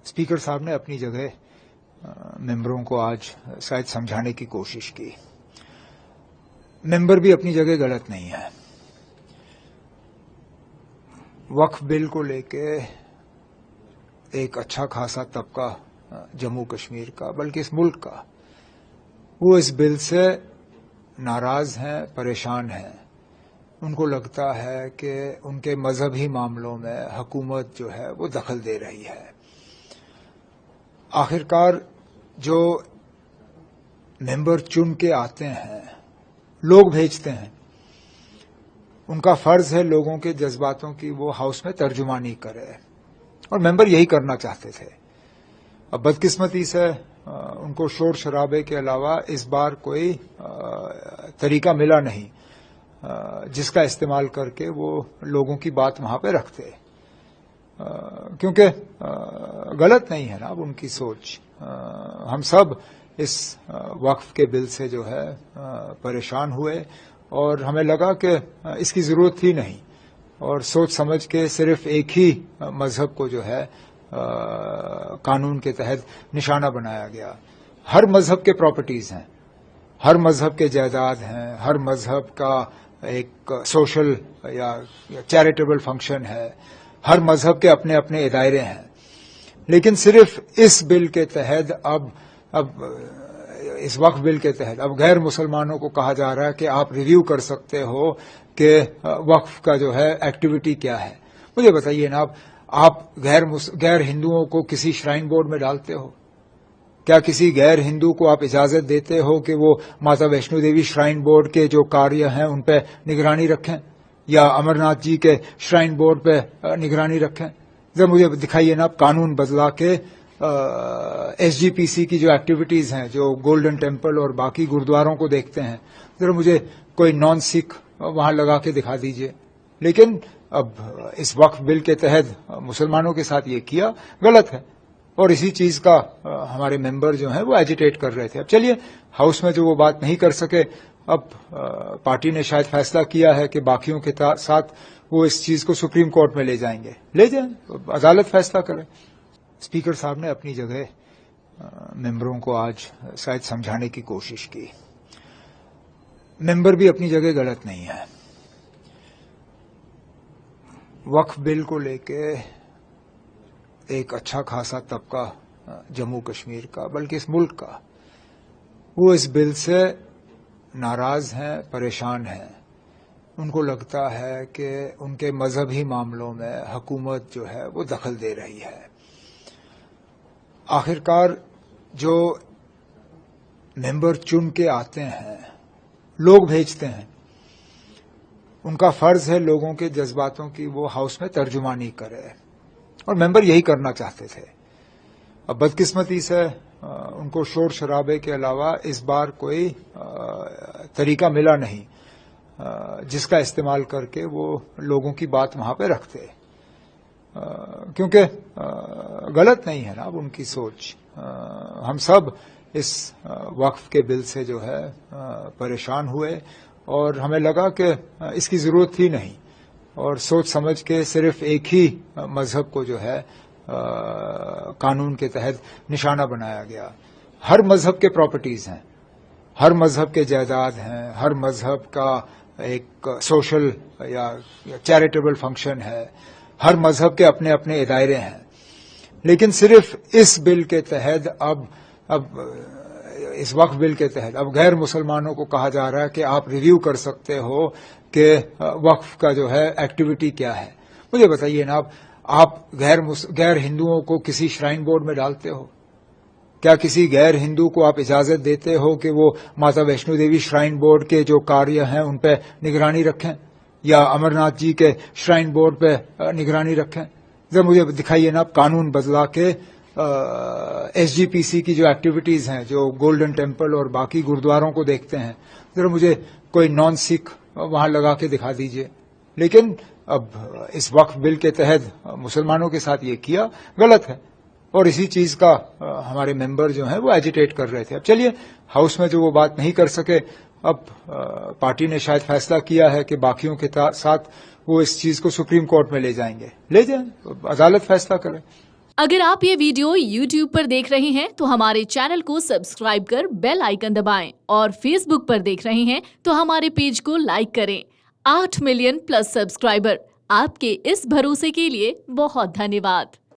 Speaker साहब ने अपनी जगह मेंबरों को आज शायद समझाने की कोशिश की। मेंबर भी अपनी जगह गलत नहीं है। वक्फ बिल को लेके एक अच्छा खासा तबका जम्मू कश्मीर का, बल्कि इस मुल्क का, वो इस बिल से नाराज हैं, परेशान हैं। उनको लगता है कि उनके मजहबी मामलों में हुकूमत जो है वो दखल दे रही है। आखिरकार जो मेंबर चुन के आते हैं, लोग भेजते हैं, उनका फर्ज है लोगों के जज्बातों की वो हाउस में तर्जुमानी करे, और मेंबर यही करना चाहते थे। अब बदकिस्मती से उनको शोर शराबे के अलावा इस बार कोई तरीका मिला नहीं जिसका इस्तेमाल करके वो लोगों की बात वहां पे रखते, क्योंकि गलत नहीं है ना अब उनकी सोच। हम सब इस वक्फ के बिल से जो है परेशान हुए, और हमें लगा कि इसकी जरूरत ही नहीं, और सोच समझ के सिर्फ एक ही मजहब को जो है कानून के तहत निशाना बनाया गया। हर मजहब के प्रॉपर्टीज हैं, हर मजहब के जायदाद हैं, हर मजहब का एक सोशल या चैरिटेबल फंक्शन है, हर मजहब के अपने अपने दायरे हैं। लेकिन सिर्फ इस बिल के तहत अब इस वक्फ बिल के तहत अब गैर मुसलमानों को कहा जा रहा है कि आप रिव्यू कर सकते हो कि वक्फ का जो है एक्टिविटी क्या है। मुझे बताइए ना, आप गैर हिंदुओं को किसी श्राइन बोर्ड में डालते हो? क्या किसी गैर हिंदू को आप इजाजत देते हो कि वो माता वैष्णो देवी श्राइन बोर्ड के जो कार्य हैं उन पे निगरानी रखें, या अमरनाथ जी के श्राइन बोर्ड पे निगरानी रखें? जरा मुझे दिखाइए ना, आप कानून बदला के एसजीपीसी की जो एक्टिविटीज हैं, जो गोल्डन टेम्पल और बाकी गुरुद्वारों को देखते हैं, जरा मुझे कोई नॉन सिख वहां लगा के दिखा दीजिए। लेकिन अब इस वक्फ बिल के तहत मुसलमानों के साथ ये किया गलत है, और इसी चीज का हमारे मेंबर जो हैं वो एजिटेट कर रहे थे। अब चलिए, हाउस में जो वो बात नहीं कर सके, अब पार्टी ने शायद फैसला किया है कि बाकियों के साथ वो इस चीज को सुप्रीम कोर्ट में ले जाएंगे। ले जाएं, अदालत फैसला करे। स्पीकर साहब ने अपनी जगह मेंबरों को आज शायद समझाने की कोशिश की। मेंबर भी अपनी जगह गलत नहीं है। वक्फ बिल को लेके एक अच्छा खासा तबका जम्मू कश्मीर का, बल्कि इस मुल्क का, वो इस बिल से नाराज हैं, परेशान हैं। उनको लगता है कि उनके मजहबी मामलों में हुकूमत जो है वो दखल दे रही है। आखिरकार जो मेंबर चुन के आते हैं, लोग भेजते हैं, उनका फर्ज है लोगों के जज्बातों की वो हाउस में तर्जुमानी करे, और मेंबर यही करना चाहते थे। अब बदकिस्मती से उनको शोर शराबे के अलावा इस बार कोई तरीका मिला नहीं जिसका इस्तेमाल करके वो लोगों की बात वहां पे रखते, क्योंकि गलत नहीं है ना अब उनकी सोच। हम सब इस वक्फ के बिल से जो है परेशान हुए, और हमें लगा कि इसकी जरूरत ही नहीं, और सोच समझ के सिर्फ एक ही मजहब को जो है कानून के तहत निशाना बनाया गया। हर मजहब के प्रॉपर्टीज हैं, हर मजहब के जायदाद हैं, हर मजहब का एक सोशल या चैरिटेबल फंक्शन है, हर मजहब के अपने अपने दायरे हैं। लेकिन सिर्फ इस बिल के तहत अब इस वक्फ बिल के तहत अब गैर मुसलमानों को कहा जा रहा है कि आप रिव्यू कर सकते हो कि वक्फ का जो है एक्टिविटी क्या है। मुझे बताइए ना, आप गैर हिंदुओं को किसी श्राइन बोर्ड में डालते हो? क्या किसी गैर हिंदू को आप इजाजत देते हो कि वो माता वैष्णो देवी श्राइन बोर्ड के जो कार्य हैं उन पे निगरानी रखें, या अमरनाथ जी के श्राइन बोर्ड पे निगरानी रखें? जरा मुझे दिखाइए ना, कानून बदला के एसजीपीसी की जो एक्टिविटीज हैं, जो गोल्डन टेम्पल और बाकी गुरुद्वारों को देखते हैं, जरा मुझे कोई नॉन सिख वहां लगा के दिखा दीजिए। लेकिन अब इस वक्फ बिल के तहत मुसलमानों के साथ ये किया गलत है, और इसी चीज का हमारे मेंबर जो हैं वो एजिटेट कर रहे थे। अब चलिए, हाउस में जो वो बात नहीं कर सके, अब पार्टी ने शायद फैसला किया है कि बाकियों के साथ वो इस चीज को सुप्रीम कोर्ट में ले जाएंगे। ले जाएं, अदालत फैसला करे। अगर आप ये वीडियो YouTube पर देख रहे हैं तो हमारे चैनल को सब्सक्राइब कर बेल आइकन दबाएं और Facebook पर देख रहे हैं तो हमारे पेज को लाइक करें। 8 मिलियन प्लस सब्सक्राइबर, आपके इस भरोसे के लिए बहुत धन्यवाद।